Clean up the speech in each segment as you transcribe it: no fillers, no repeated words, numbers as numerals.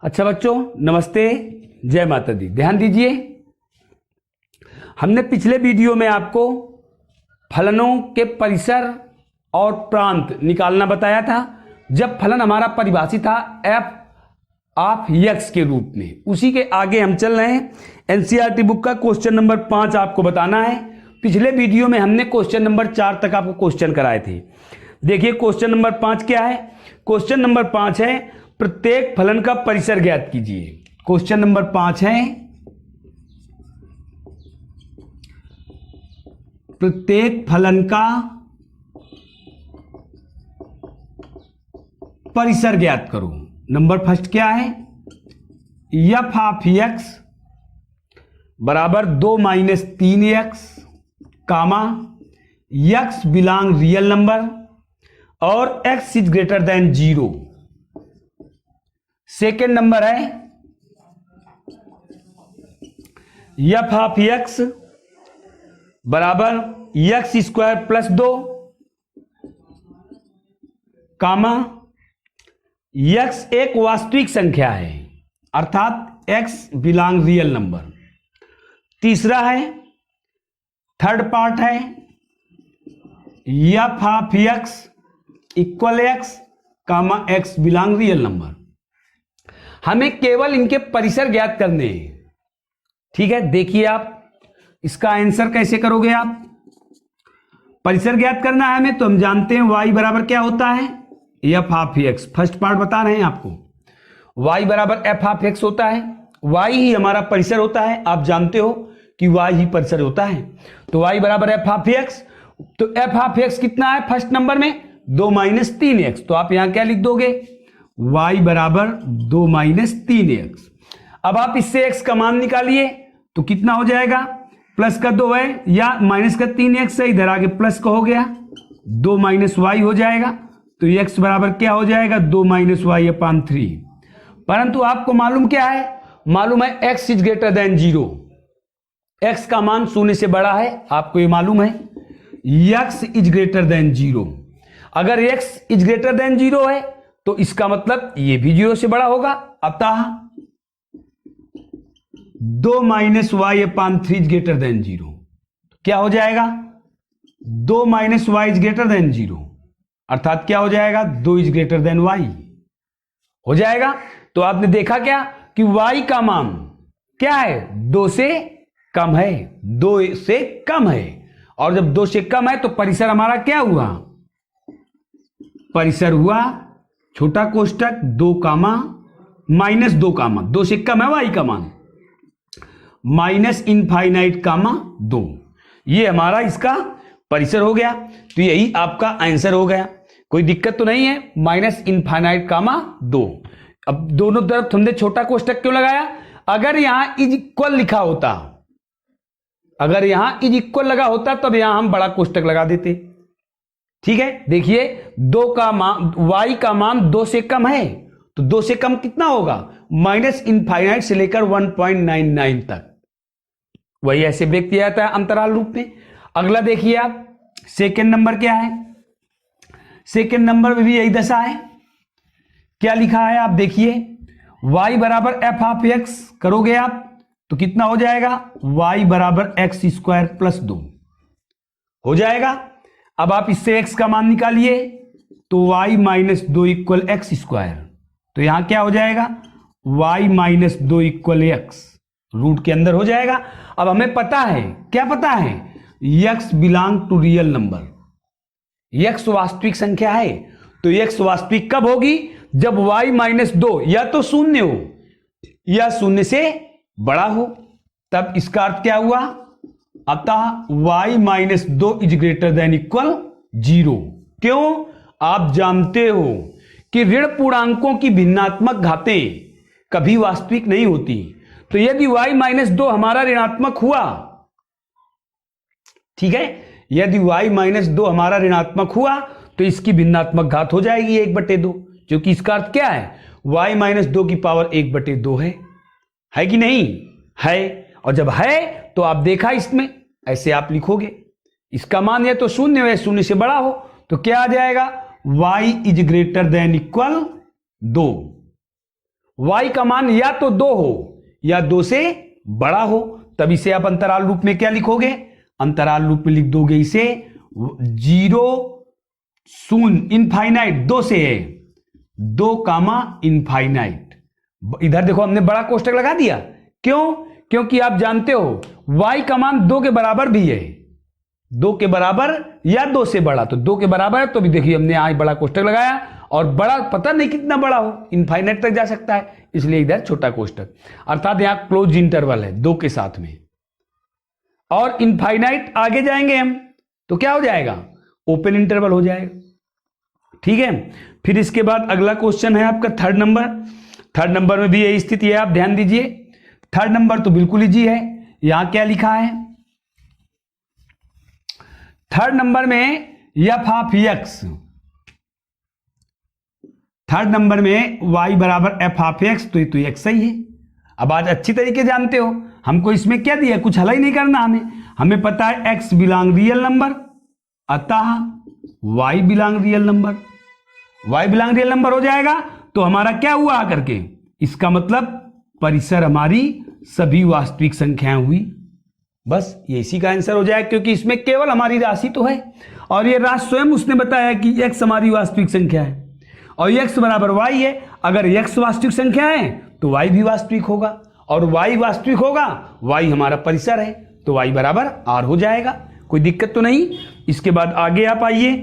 अच्छा बच्चों, नमस्ते, जय माता दी। ध्यान दीजिए, हमने पिछले वीडियो में आपको फलनों के परिसर और प्रांत निकालना बताया था। जब फलन हमारा परिभाषित था एफ ऑफ एक्स के रूप में, उसी के आगे हम चल रहे हैं। एनसीईआरटी बुक का क्वेश्चन नंबर 5 आपको बताना है। पिछले वीडियो में हमने क्वेश्चन नंबर 4 तक आपको क्वेश्चन कराए थे। देखिए क्वेश्चन नंबर 5 क्या है। क्वेश्चन नंबर 5 है प्रत्येक फलन का परिसर ज्ञात कीजिए। क्वेश्चन नंबर 5 है प्रत्येक फलन का परिसर ज्ञात करो। नंबर फर्स्ट क्या है, एफ ऑफ एक्स बराबर 2 माइनस 3x कामा एक्स बिलोंग रियल नंबर और x is greater than 0। Second number है एफ ऑफ एक्स बराबर एक्स स्क्वायर प्लस 2 कामा एक्स एक वास्तविक संख्या है अर्थात एक्स बिलोंग रियल नंबर। तीसरा है, थर्ड पार्ट है F of X equal X comma X belong real number. हमें केवल इनके परिसर ज्ञात करने हैं। ठीक है, देखिए आप इसका आंसर कैसे करोगे। आप परिसर ज्ञात करना है हमें, तो हम जानते हैं y बराबर क्या होता है, F of x. First part बता रहे हैं आपको, y बराबर एफ ऑफ एक्स होता है। y ही हमारा परिसर होता है। आप जानते हो कि y ही परिसर होता है, तो y बराबर एफ ऑफ एक्स। तो एफ ऑफ एक्स कितना है फर्स्ट नंबर में, 2 माइनस 3x। तो आप यहां क्या लिख दोगे, y बराबर 2 माइनस 3x। अब आप इससे x का मान निकालिए तो कितना हो जाएगा, प्लस का 2 है या माइनस का 3x है, इधर आगे प्लस का हो गया, 2 माइनस y हो जाएगा। तो x बराबर क्या हो जाएगा, 2 माइनस वाई अपॉन 3। परंतु आपको मालूम क्या है, मालूम है x is greater than 0। x का मान 0 से बड़ा है, आपको ये मालूम है। x is greater than 0। अगर x इज ग्रेटर देन 0 है तो इसका मतलब ये भी 0 से बड़ा होगा। अतः 2 minus Y upon 3 is greater than 0। क्या हो जाएगा, 2 minus Y is greater than 0 अर्थात क्या हो जाएगा, 2 इज ग्रेटर देन वाई हो जाएगा। तो आपने देखा क्या कि y का मान क्या है, 2 से कम है, 2 से कम है। और जब 2 से कम है तो परिसर हमारा क्या हुआ, परिसर हुआ छोटा कोष्टक 2 कामा माइनस 2 कामा 2 से कम है y का मान, माइनस इनफाइनाइट कामा 2। ये हमारा इसका परिसर हो गया। तो यही आपका आंसर हो गया, कोई दिक्कत तो नहीं है। माइनस इनफाइनाइट कामा 2। अब दोनों तरफ हमने छोटा कोष्टक क्यों लगाया, अगर यहां इज इक्वल लिखा होता, अगर यहां इज इक्वल लगा होता तब यहां हम बड़ा कोष्टक लगा देते। ठीक है, देखिए 2 का मान, y का मान 2 से कम है, तो 2 से कम कितना होगा, माइनस इनफाइनाइट से लेकर 1.99 तक, वही ऐसे ब्रेक किया जाता है अंतराल रूप में। अगला देखिए आप, सेकेंड नंबर क्या है, सेकेंड नंबर में भी यही दशा है। क्या लिखा है आप देखिए, y बराबर एफ ऑफ एक्स करोगे आप तो कितना हो जाएगा, y बराबर एक्स स्क्वायर प्लस 2 हो जाएगा। अब आप इससे x का मान निकालिए तो y minus 2 equal X square. तो यहां क्या हो जाएगा, y minus 2 equal X, root के अंदर हो जाएगा। अब हमें पता है, क्या पता है, x belong to real number, x वास्तविक संख्या है। तो x वास्तविक कब होगी, जब y माइनस 2 या तो 0 हो या 0 से बड़ा हो, तब इसका अर्थ क्या हुआ, अतः y minus 2 is greater than equal 0। क्यों, आप जानते हो कि ऋण पूर्णांकों की भिन्नात्मक घातें कभी वास्तविक नहीं होती। तो यदि y माइनस 2 हमारा ऋणात्मक हुआ, ठीक है, यदि y माइनस 2 हमारा ऋणात्मक हुआ तो इसकी भिन्नात्मक घात हो जाएगी 1/2, क्योंकि इसका अर्थ क्या है, y माइनस 2 की पावर 1/2 है कि नहीं है। और जब है तो आप देखा इसमें ऐसे आप लिखोगे, इसका मान या तो 0 हो या 0 से बड़ा हो, तो क्या आ जाएगा, y is greater then equal 2। y का मान या तो 2 हो या 2 से बड़ा हो, तब इसे आप अंतराल रूप में क्या लिखोगे? अंतराल रूप में लिख दोगे इसे 0 शून्य इनफाइनाइट 2 से है 2 कामा इनफाइनाइट। इधर देखो हमने बड़ा कोष्टक लगा दिया, क्यों? क्योंकि आप जानते हो y का मान 2 के बराबर भी है, 2 के बराबर या 2 से बड़ा, तो 2 के बराबर है तो भी देखिए हमने आज बड़ा कोष्टक लगाया, और बड़ा पता नहीं कितना बड़ा हो, इनफाइनाइट तक जा सकता है, इसलिए इधर छोटा कोष्टक, अर्थात यहां क्लोज इंटरवल है 2 के साथ में, और इनफाइनाइट आगे जाएंगे हम तो क्या हो जाएगा? ओपन इंटरवल हो जाएगा। ठीक है, फिर इसके बाद अगला क्वेश्चन है आपका थर्ड नंबर। थर्ड नंबर में भी यही स्थिति है, आप ध्यान दीजिए। थर्ड नंबर तो बिल्कुल इजी है, यहां क्या लिखा है? थर्ड नंबर में F of x, third number में y बराबर एफ ऑफ एक्स, तो ये तो एक्स सही है। अब आज अच्छी तरीके जानते हो, हमको इसमें क्या दिया? कुछ हल ही नहीं करना, हमें पता है x बिलोंग रियल नंबर, अतः y belong real number, y belong real number हो जाएगा तो हमारा क्या हुआ आकर के? इसका मतलब परिसर हमारी सभी वास्तविक संख्याएं हुई। बस ये इसी का आंसर हो जाएगा, क्योंकि इसमें केवल हमारी राशि तो है, और ये राशि स्वयं उसने बताया कि x हमारी वास्तविक संख्या है और x बराबर y है। अगर x वास्तविक संख्या है तो y भी वास्तविक होगा, और y वास्तविक होगा, y हमारा परिसर है, तो y बराबर r हो जाएगा। कोई दिक्कत तो नहीं। इसके बाद आगे आप आइए,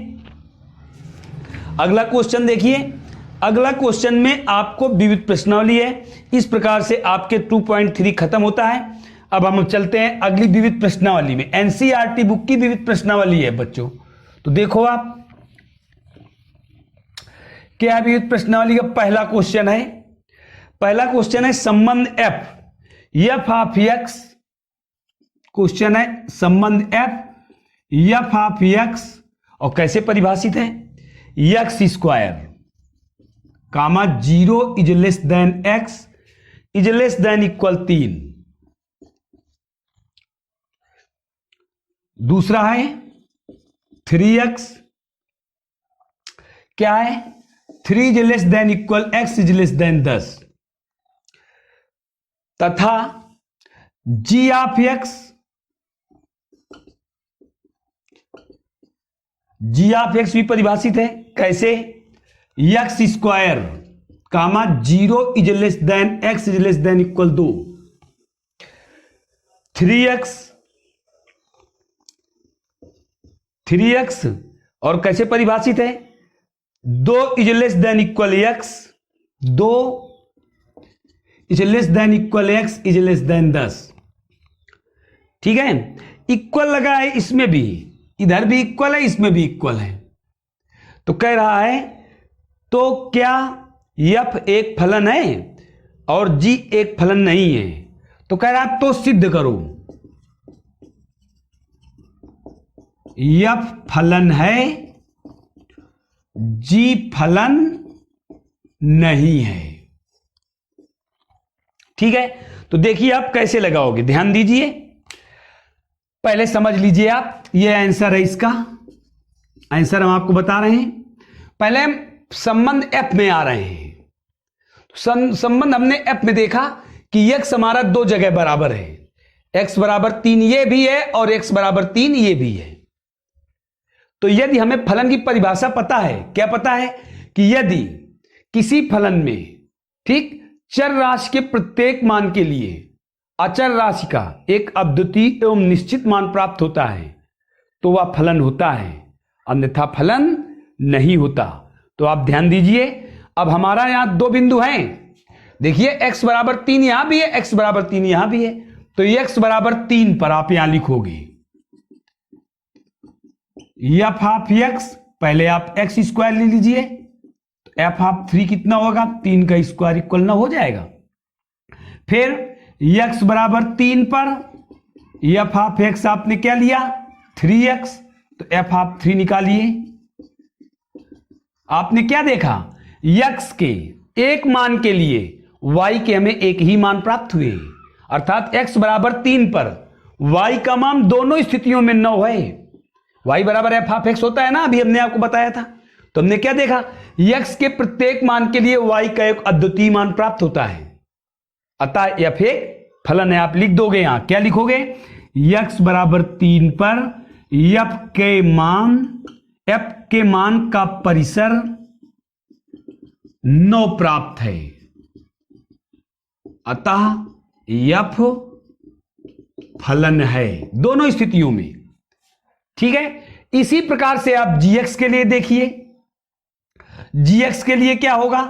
अगला क्वेश्चन देखिए। अगला क्वेश्चन में आपको विविध प्रश्नावली है, इस प्रकार से आपके 2.3 खत्म होता है। अब हम चलते हैं अगली विविध प्रश्नावली में। एनसीईआरटी बुक की विविध प्रश्नावली है बच्चों, तो देखो आप क्या विविध प्रश्नावली का पहला क्वेश्चन है। पहला क्वेश्चन है संबंध एफ ऑफ एक्स, क्वेश्चन है संबंध एफ ऑफ एक्स, और कैसे परिभाषित है? X square comma 0 is less than x is less than equal 3। दूसरा है 3x, क्या है? 3 is less than equal x is less than 10, तथा g of x, g of x भी परिभाषित है, कैसे? X square comma 0 is less than x is less than equal 2, 3x और कैसे परिभाषित है? 2 is less than equal x, 2 is less than equal x is less than 10। ठीक है, इक्वल लगा है इसमें भी, इधर भी इक्वल है, इसमें भी इक्वल है, तो कह रहा है तो क्या f एक फलन है और g एक फलन नहीं है? तो कह रहा है तो सिद्ध करो f फलन है, g फलन नहीं है। ठीक है, तो देखिए आप कैसे लगाओगे, ध्यान दीजिए, पहले समझ लीजिए आप, ये आंसर है इसका, आंसर हम आपको बता रहे हैं। पहले हम संबंध f में आ रहे हैं, संबंध हमने f में देखा कि x हमारा 2 जगह बराबर है, x बराबर 3 ये भी है और x बराबर 3 ये भी है। तो यदि हमें फलन की परिभाषा पता है, क्या पता है? कि यदि किसी फलन में, ठीक, चर राशि के प्रत्येक मान के लिए अचर राशि का एक अद्वितीय एवं निश्चित मान प्राप्त होता है तो वह फलन होता है, अन्यथा फलन नहीं होता। तो आप ध्यान दीजिए, अब हमारा यहां 2 बिंदु हैं, देखिए x बराबर 3 यहां भी है, x बराबर 3 यहां भी है, तो x बराबर 3 पर आप यहां लिखोगे एफ ऑफ x, पहले आप x स्क्वायर ले लीजिए, तो एफ ऑफ 3 कितना होगा? 3 का स्क्वायर इक्वल ना हो जाएगा। फिर x बराबर 3 पर एफ ऑफ x आपने क्या लिया? 3x, तो एफ ऑफ 3 निकालिए। आपने क्या देखा? x के एक मान के लिए y के हमें एक ही मान प्राप्त हुए, अर्थात x बराबर 3 पर y का मान दोनों स्थितियों में 9 है। y बराबर एफ ऑफ x होता है ना, अभी हमने आपको बताया था, तो हमने क्या देखा, x के प्रत्येक मान के लिए y का एक अद्वितीय मान प्राप्त होता है, अतः f एक फलन है। आप लिख दोगे यहां, क्या लिखोगे, x बराबर 3 पर f के मान का परिसर 9 प्राप्त है, अतः f फलन है दोनों स्थितियों में। ठीक है, इसी प्रकार से आप gx के लिए देखिए, gx के लिए क्या होगा,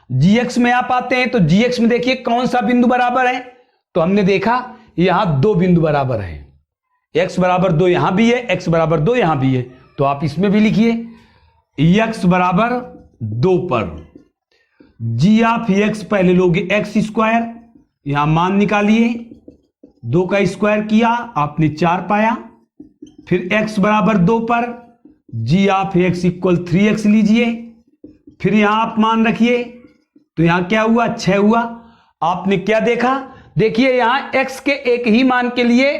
gx में आप आते हैं तो gx में देखिए कौन सा बिंदु बराबर है, तो हमने देखा यहां 2 बिंदु बराबर है, x बराबर 2 यहां भी है, x बराबर 2 यहां भी है, तो आप इसमें भी लिखिए x बराबर 2 पर g ऑफ x पहले लोगे x स्क्वायर, यहां मान निकालिए, 2 का स्क्वायर किया आपने 4 पाया, फिर x बराबर 2 पर g of x equal 3x लीजिए, फिर यहां आप मान रखिए, तो यहां क्या हुआ, 6 हुआ। आपने क्या देखा, देखिए यहां x के एक ही मान के लिए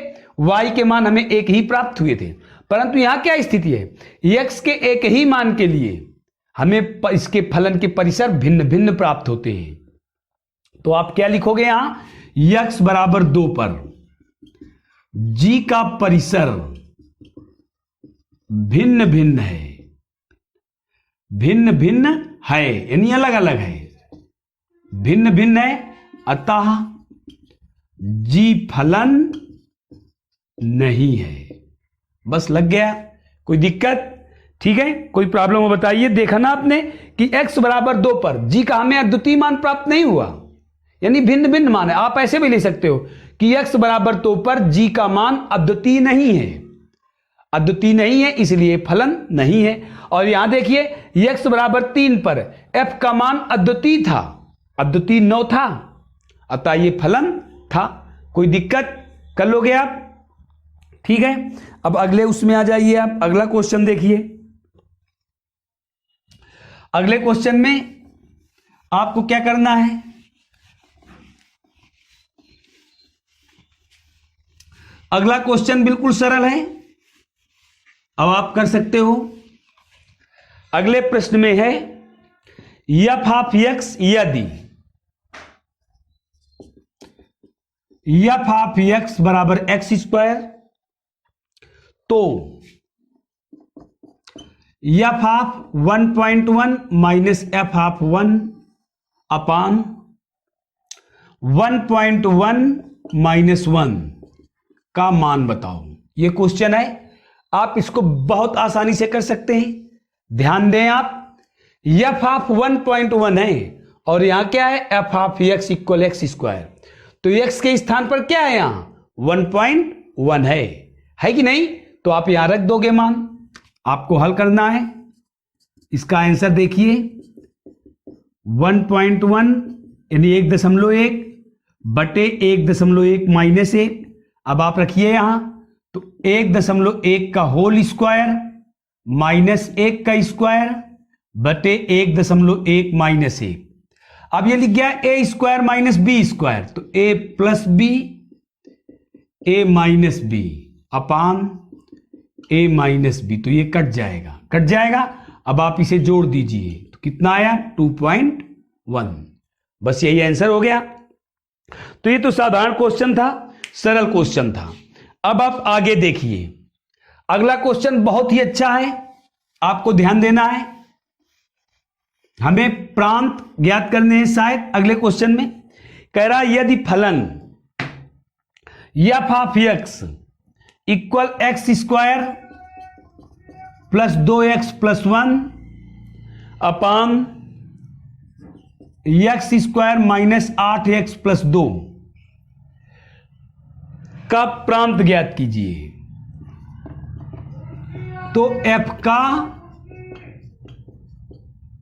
y के मान हमें एक ही प्राप्त हुए थे, परंतु यहां क्या स्थिति है, x के एक ही मान के लिए हमें इसके फलन के परिसर भिन्न भिन्न प्राप्त होते हैं। तो आप क्या लिखोगे यहां, x बराबर 2 पर g का परिसर भिन्न भिन्न है, भिन्न भिन्न है यानी अलग अलग है, भिन्न भिन्न है, अतः g फलन नहीं है। बस लग गया, कोई दिक्कत, ठीक है, कोई प्रॉब्लम हो बताइए। देखा ना आपने कि x बराबर 2 पर g का हमें अद्वितीय मान प्राप्त नहीं हुआ, यानी भिन्न भिन्न मान है। आप ऐसे भी ले सकते हो कि x बराबर 2 पर g का मान अद्वितीय नहीं है, अद्वितीय नहीं है इसलिए फलन नहीं है। और यहां देखिए x बराबर 3 पर f का मान अद्वितीय था, अद्वितीय 9 था, अतः ये फलन था। कोई दिक्कत, कर लोगे आप, ठीक है। अब अगले उसमें आ जाइए आप, अगला क्वेश्चन देखिए। अगले क्वेश्चन में आपको क्या करना है, अगला क्वेश्चन बिल्कुल सरल है, अब आप कर सकते हो। अगले प्रश्न में है f ऑफ x यदि f ऑफ x बराबर x स्क्वायर, तो f of 1.1 minus f of 1 upon 1.1 minus 1 का मान बताओ। यह क्वेश्चन है, आप इसको बहुत आसानी से कर सकते हैं। ध्यान दें आप, f ऑफ 1.1 है और यहां क्या है, f of x equal x square, तो x के स्थान पर क्या है, यहां 1.1 है कि नहीं, तो आप यहां रख दोगे मान। आपको हल करना है, इसका आंसर देखिए 1.1 यानी 1.1 बटे 1.1 माइनस 1। अब आप रखिए यहां, तो 1.1 का होल स्क्वायर माइनस 1 का स्क्वायर बटे 1.1 माइनस 1। अब ये लिख गया ए स्क्वायर माइनस बी स्क्वायर, तो ए प्लस बी, ए माइनस बी अपान ए माइनस बी, तो ये कट जाएगा, कट जाएगा। अब आप इसे जोड़ दीजिए, तो कितना आया 2.1, बस यही आंसर हो गया। तो ये तो साधारण क्वेश्चन था, सरल क्वेश्चन था। अब आप आगे देखिए, अगला क्वेश्चन बहुत ही अच्छा है, आपको ध्यान देना है। हमें प्रांत ज्ञात करने हैं शायद अगले क्वेश्चन में। कह रहा यदि फलन f of x equal X square plus 2x plus 1 upon x square minus 8x plus 2 का प्रांत ज्ञात कीजिए, तो f का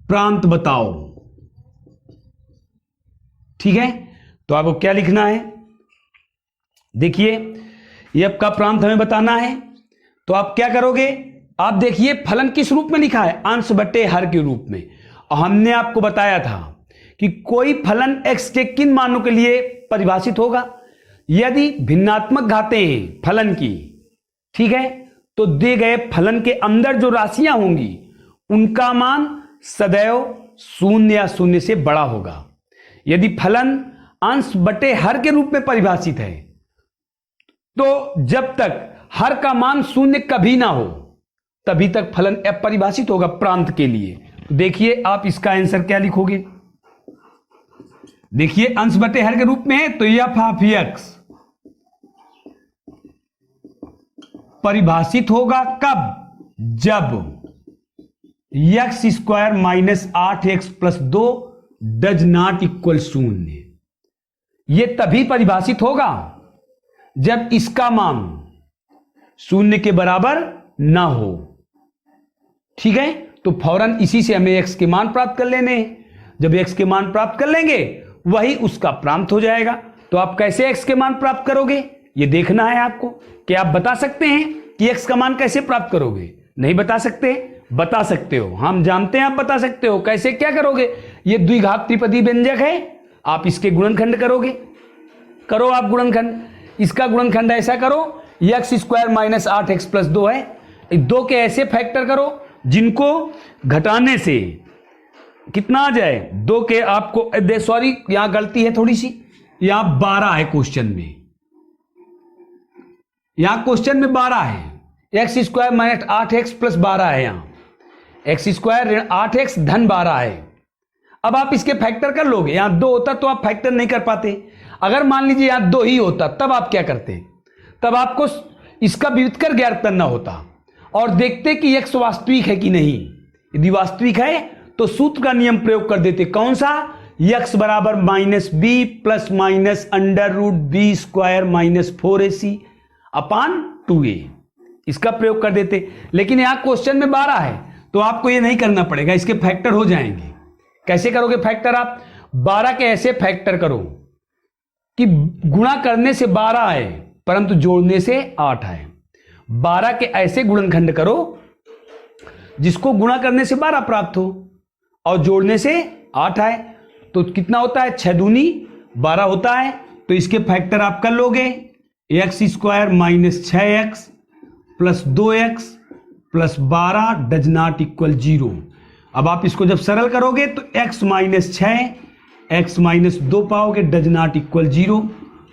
प्रांत बताओ। ठीक है, तो आपको क्या लिखना है, देखिए f का प्रांत हमें बताना है, तो आप क्या करोगे, आप देखिए फलन किस रूप में लिखा है, अंश बटे हर के रूप में। और हमने आपको बताया था कि कोई फलन x के किन मानों के लिए परिभाषित होगा, यदि भिन्नात्मक घातें हैं फलन की, ठीक है, तो दिए गए फलन के अंदर जो राशियां होंगी उनका मान सदैव शून्य या शून्य से बड़ा होगा। यदि फलन अंश बटे हर के रूप में परिभाषित है तो जब तक हर का मान शून्य कभी ना हो तभी तक फलन अपरिभाषित होगा प्रांत के लिए। तो देखिए आप इसका आंसर क्या लिखोगे। देखिए अंश बटे हर के रूप में है तो एफ ऑफ एक्स परिभाषित होगा कब, जब x square minus 8x plus 2 does not equal शून्य। यह तभी परिभाषित होगा जब इसका मान शून्य के बराबर ना हो। ठीक है, तो फौरन इसी से हमें x के मान प्राप्त कर लेने हैं। जब x के मान प्राप्त कर लेंगे वही उसका प्रांत हो जाएगा। तो आप कैसे x के मान प्राप्त करोगे ये देखना है आपको। क्या आप बता सकते हैं कि x का मान कैसे प्राप्त करोगे? नहीं बता सकते? बता सकते हो, हम जानते हैं आप बता सकते हो। कैसे, क्या करोगे? ये द्विघात त्रिपदी व्यंजक है, आप इसके गुणनखंड करोगे। करो आप गुणनखंड, इसका गुणनखंड ऐसा करो, x square minus 8x plus 2 है। 2 के ऐसे फैक्टर करो जिनको घटाने से कितना आ जाए, 2 के आपको सॉरी यहां गलती है थोड़ी सी, यहां 12 है क्वेश्चन में, यहां क्वेश्चन में 12 है। X square minus 8x plus 12 है, यहां एक्स स्क्वायर ऋण 8x धन 12 है। अब आप इसके फैक्टर कर लोगे, यहां 2 होता तो आप फैक्टर नहीं कर पाते। अगर मान लीजिए यहां 2 ही होता तब आप क्या करते? तब आपको इसका व्युत्कर ज्ञात करना होता और देखते कि x वास्तविक है कि नहीं। यदि वास्तविक है तो सूत्र का नियम प्रयोग कर देते। कौन सा? x बराबर minus b plus minus under root b square minus 4ac upon 2a, इसका प्रयोग कर देते। लेकिन यहां क्वेश्चन में 12 है तो आपको ये नहीं करना पड़ेगा, इसके फैक्टर हो जाएंगे। कैसे करोगे फैक्टर? आप 12 के ऐसे फैक्टर करो कि गुणा करने से 12 आए परंतु जोड़ने से 8 आए। 12 के ऐसे गुणनखंड करो जिसको गुणा करने से 12 प्राप्त हो और जोड़ने से 8 आए। तो कितना होता है? 6 दूनी 12 होता है। तो इसके फैक्टर आप कर लोगे, x square minus 6x plus 2x plus 12 does not equal 0। अब आप इसको जब सरल करोगे तो x माइनस 6 x माइनस 2 पाओगे डज नॉट इक्वल 0।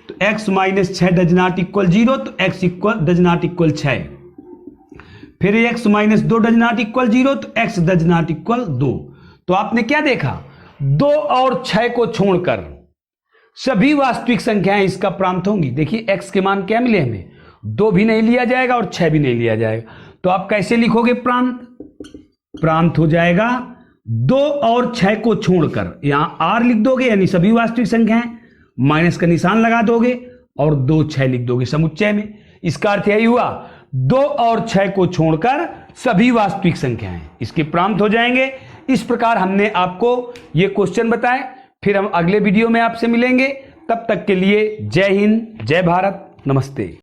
तो x minus 6 does not equal 0 तो x equal does not equal 6। फिर x minus 2 does not equal 0 तो x डज नॉट इक्वल 2। तो आपने क्या देखा? 2 और 6 को छोड़कर सभी वास्तविक संख्याएं इसका प्रांत होंगी। देखिए x के मान क्या मिले हमें? 2 भी नहीं लिया जाएगा और 6 भी नहीं लिया जाएगा। तो आप कैसे लिखोगे प्रांत? प्रांत हो जाएगा 2 और 6 को छोड़कर, यहां r लिख दोगे यानी सभी वास्तविक संख्याएं, माइनस का निशान लगा दोगे और 2 6 लिख दोगे समुच्चय में। इसका अर्थ यही हुआ 2 और 6 को छोड़कर सभी वास्तविक संख्याएं इसके प्रांत हो जाएंगे। इस प्रकार हमने आपको ये क्वेश्चन बताए। फिर हम अगले वीडियो में आपसे मिलेंगे, तब तक के लिए जय हिंद, जय भारत, नमस्ते।